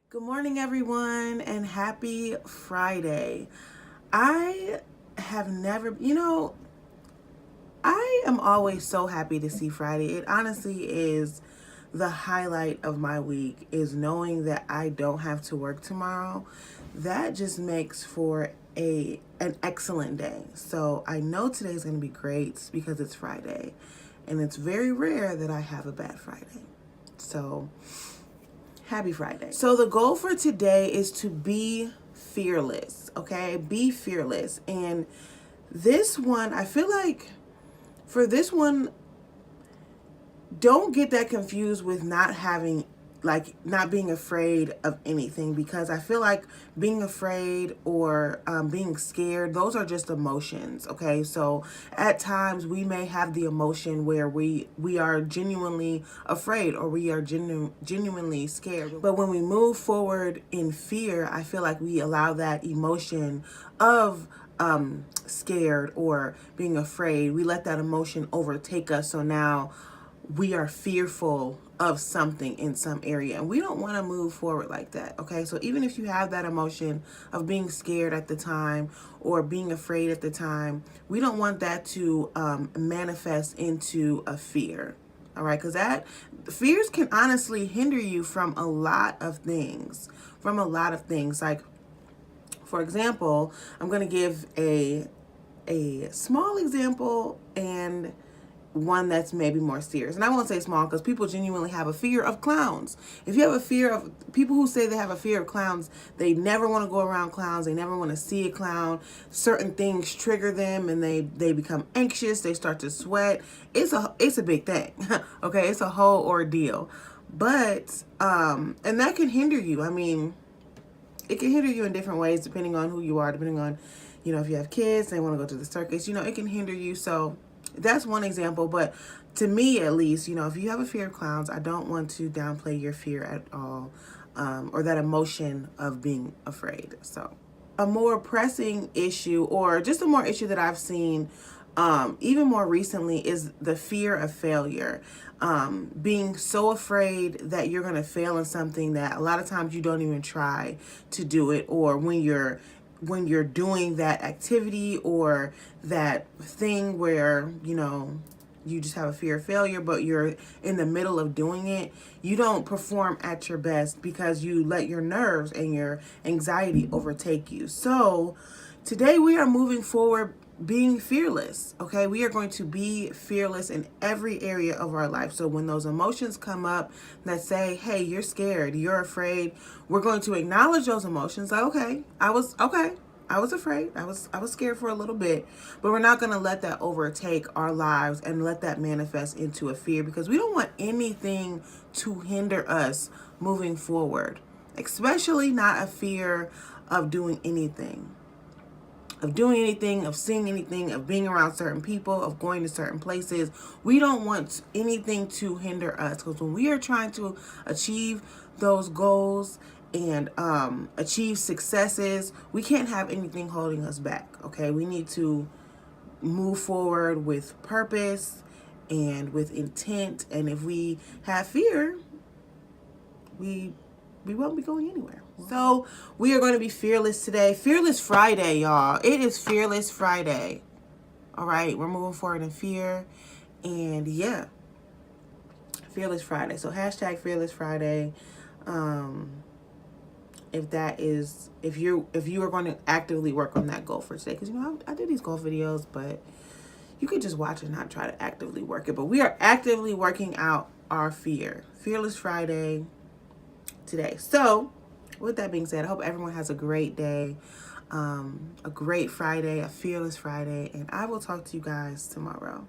Good morning, everyone, and happy Friday. I have never, I am always so happy to see Friday. It honestly is the highlight of my week, is knowing that I don't have to work tomorrow. That just makes for an excellent day. So I know today's going to be great because it's Friday, and it's very rare that I have a bad Friday. So happy Friday. So the goal for today is to be fearless, okay? Be fearless. And this one, I feel like for this one, don't get that confused with not being afraid of anything, because I feel like being afraid or being scared, those are just emotions. Okay, so at times we may have the emotion where we are genuinely afraid, or we are genuinely scared, but when we move forward in fear, I feel like we allow that emotion of scared or being afraid, we let that emotion overtake us. So now we are fearful of something in some area, and we don't want to move forward like that. Okay, so even if you have that emotion of being scared at the time or being afraid at the time, we don't want that to manifest into a fear. All right, because that fears can honestly hinder you from a lot of things. Like, for example, I'm going to give a small example and one that's maybe more serious. And I won't say small, because people genuinely have a fear of clowns. If you have a fear of people who say they have a fear of clowns, they never want to go around clowns. They never want to see a clown. Certain things trigger them and they become anxious. They start to sweat. It's a big thing. Okay, it's a whole ordeal. But and that can hinder you. I mean, it can hinder you in different ways depending on who you are, depending on, if you have kids, they want to go to the circus, it can hinder you. So that's one example. But to me, at least, if you have a fear of clowns, I don't want to downplay your fear at all, or that emotion of being afraid. So a more pressing issue, or just a more issue that I've seen even more recently, is the fear of failure. Being so afraid that you're going to fail in something that a lot of times you don't even try to do it, or when you're doing that activity or that thing where you just have a fear of failure, but you're in the middle of doing it, you don't perform at your best because you let your nerves and your anxiety overtake you. So today we are moving forward being fearless. Okay, we are going to be fearless in every area of our life. So when those emotions come up that say, hey, you're scared, you're afraid, we're going to acknowledge those emotions. Like, okay, I was afraid. I was scared for a little bit, but we're not going to let that overtake our lives and let that manifest into a fear, because we don't want anything to hinder us moving forward, especially not a fear of doing anything. Of seeing anything, of being around certain people, of going to certain places. We don't want anything to hinder us, because when we are trying to achieve those goals and achieve successes, we can't have anything holding us back. Okay, we need to move forward with purpose and with intent. And if we have fear, we won't be going anywhere. So we are going to be fearless today. Fearless Friday, y'all. It is Fearless Friday. All right, we're moving forward in fear. And yeah, Fearless Friday. So hashtag Fearless Friday. If you are going to actively work on that goal for today, because I did these goal videos, but you could just watch and not try to actively work it. But we are actively working out our fear. Fearless Friday today. So with that being said, I hope everyone has a great day, a great Friday, a fearless Friday, and I will talk to you guys tomorrow.